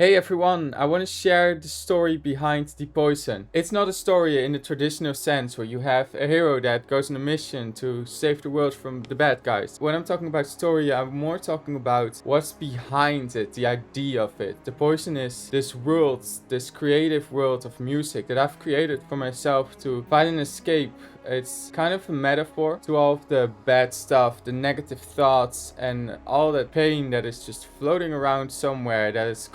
Hey everyone, I want to share the story behind The Poison. It's not a story in the traditional sense where you have a hero that goes on a mission to save the world from the bad guys. When I'm talking about story, I'm more talking about what's behind it, the idea of it. The Poison is this world, this creative world of music that I've created for myself to find an escape. It's kind of a metaphor to all of the bad stuff, the negative thoughts, and all that pain that is just floating around somewhere, that is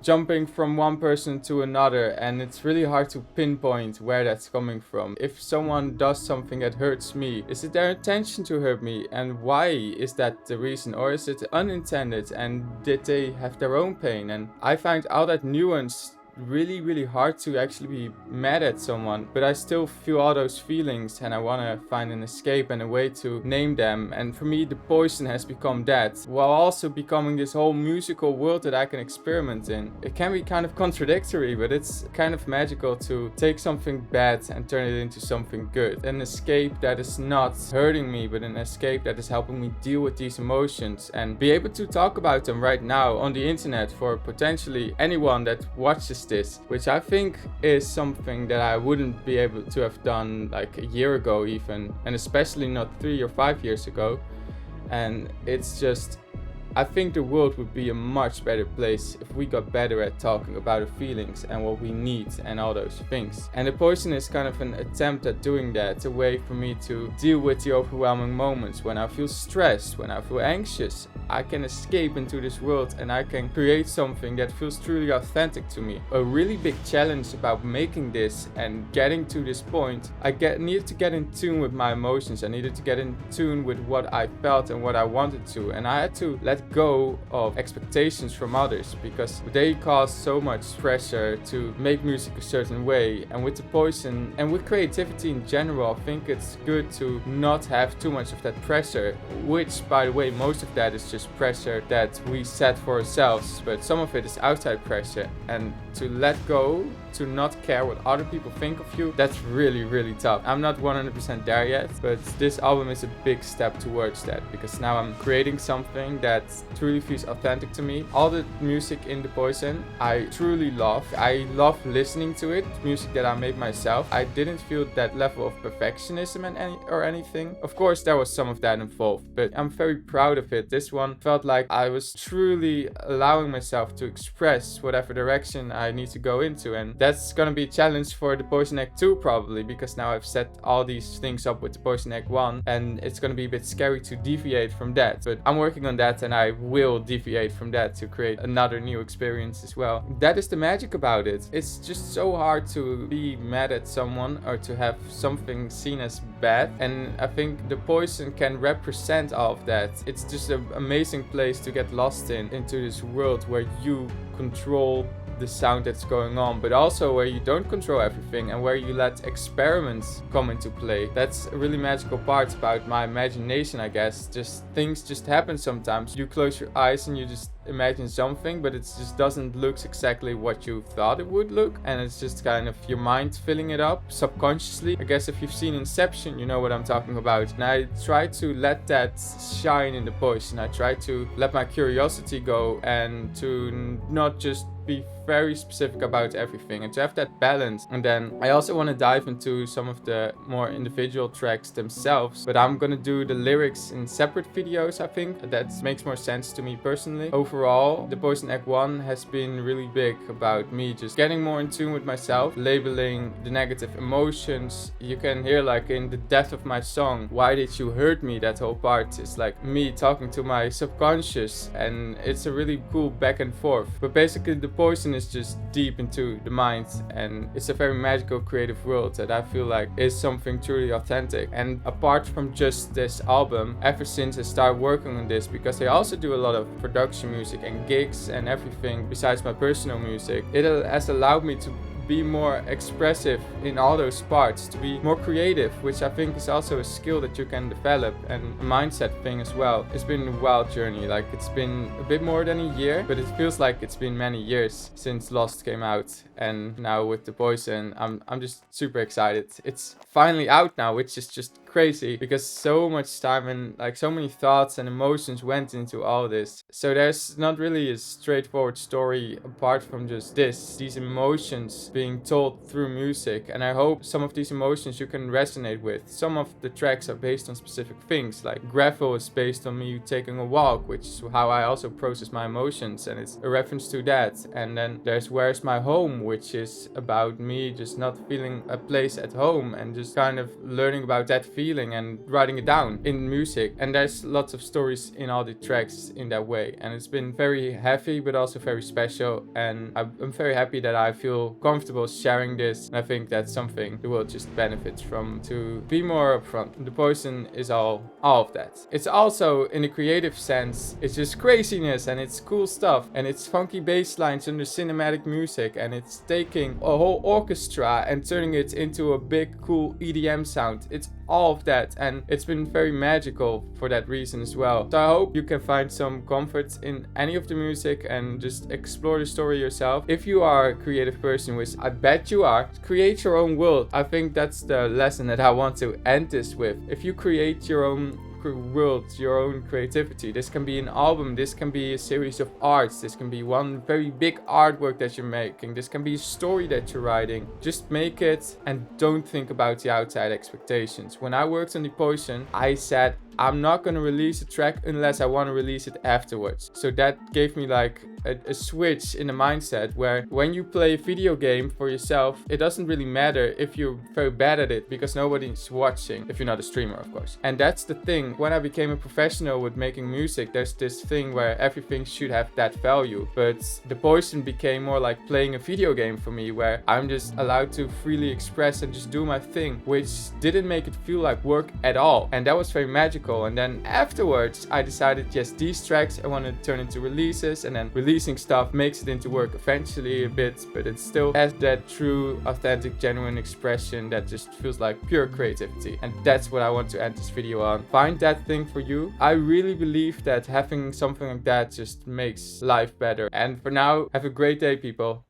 jumping from one person to another, and it's really hard to pinpoint where that's coming from. If someone does something that hurts me, is it their intention to hurt me, and why is that the reason, or is it unintended, and did they have their own pain? And I find all that nuance really hard to actually be mad at someone, but I still feel all those feelings and I want to find an escape and a way to name them. And for me, The Poison has become that, while also becoming this whole musical world that I can experiment in. It can be kind of contradictory, but it's kind of magical to take something bad and turn it into something good. An escape that is not hurting me, but an escape that is helping me deal with these emotions and be able to talk about them right now on the internet for potentially anyone that watches this, which I think is something that I wouldn't be able to have done like a year ago even, and especially not 3 or 5 years ago. And it's just, I think the world would be a much better place if we got better at talking about our feelings and what we need and all those things. And The Poison is kind of an attempt at doing that, a way for me to deal with the overwhelming moments when I feel stressed, when I feel anxious. I can escape into this world and I can create something that feels truly authentic to me. A really big challenge about making this and getting to this point, needed to get in tune with my emotions. I needed to get in tune with what I felt and what I wanted to. And I had to let go of expectations from others because they cause so much pressure to make music a certain way. And with The Poison and with creativity in general, I think it's good to not have too much of that pressure, which, by the way, most of that is just pressure that we set for ourselves, but some of it is outside pressure. And to let go, to not care what other people think of you, that's really tough. I'm not 100% there yet, but this album is a big step towards that, because now I'm creating something that truly feels authentic to me. All the music in The Poison I truly love. I love listening to it, music that I made myself. I didn't feel that level of perfectionism or anything. Of course there was some of that involved, but I'm very proud of it. This one felt like I was truly allowing myself to express whatever direction I need to go into, and that's gonna be a challenge for The Poison Act 2 probably, because now I've set all these things up with The Poison Act 1 and it's gonna be a bit scary to deviate from that, but I'm working on that and I will deviate from that to create another new experience as well. That is the magic about it. It's just so hard to be mad at someone or to have something seen as bad, and I think The Poison can represent all of that. It's just an amazing place to get lost into this world where you control the sound that's going on, but also where you don't control everything and where you let experiments come into play. That's a really magical part about my imagination, I guess. Just things just happen sometimes. You close your eyes and you just imagine something, but it just doesn't look exactly what you thought it would look, and it's just kind of your mind filling it up subconsciously. I guess if you've seen Inception, you know what I'm talking about. And I try to let that shine in The Poison. I try to let my curiosity go and to not just be very specific about everything and to have that balance. And then I also want to dive into some of the more individual tracks themselves, but I'm gonna do the lyrics in separate videos. I think that makes more sense to me personally. Overall, The Poison Act 1 has been really big about me just getting more in tune with myself, labeling the negative emotions. You can hear, like in the depth of my song, Why Did You Hurt Me? That whole part is like me talking to my subconscious, and it's a really cool back and forth. But basically The Poison is just deep into the mind, and it's a very magical creative world that I feel like is something truly authentic. And apart from just this album, ever since I started working on this, because I also do a lot of production music and gigs and everything besides my personal music, it has allowed me to be more expressive in all those parts, to be more creative, which I think is also a skill that you can develop and a mindset thing as well. It's been a wild journey. Like, it's been a bit more than a year, but it feels like it's been many years since Lost came out. And now with The Poison, I'm just super excited. It's finally out now, which is just crazy because so much time and like so many thoughts and emotions went into all this. So there's not really a straightforward story apart from just these emotions being told through music. And I hope some of these emotions you can resonate with. Some of the tracks are based on specific things, like Gravel is based on me taking a walk, which is how I also process my emotions, and it's a reference to that. And then there's Where's My Home, which is about me just not feeling a place at home and just kind of learning about that feeling and writing it down in music. And there's lots of stories in all the tracks in that way, and it's been very heavy but also very special, and I'm very happy that I feel comfortable sharing this, and I think that's something the world just benefits from, to be more upfront. The Poison is all of that. It's also, in a creative sense, it's just craziness and it's cool stuff and it's funky bass lines under cinematic music, and it's taking a whole orchestra and turning it into a big cool EDM sound. It's all of that, and it's been very magical for that reason as well. So I hope you can find some comfort in any of the music and just explore the story yourself. If you are a creative person, which I bet you are, create your own world. I think that's the lesson that I want to end this with. If you create your own world, your own creativity, this can be an album, this can be a series of arts, this can be one very big artwork that you're making, this can be a story that you're writing. Just make it and don't think about the outside expectations. When I worked on The Poison, I said I'm not going to release a track unless I want to release it afterwards. So that gave me like a switch in the mindset where when you play a video game for yourself, it doesn't really matter if you're very bad at it because nobody's watching, if you're not a streamer, of course. And that's the thing. When I became a professional with making music, there's this thing where everything should have that value. But The Poison became more like playing a video game for me, where I'm just allowed to freely express and just do my thing, which didn't make it feel like work at all. And that was very magical. And then afterwards, I decided, yes, these tracks I want to turn into releases, and then releasing stuff makes it into work eventually a bit, but it still has that true, authentic, genuine expression that just feels like pure creativity. And that's what I want to end this video on. Find that thing for you. I really believe that having something like that just makes life better. And for now, have a great day, people.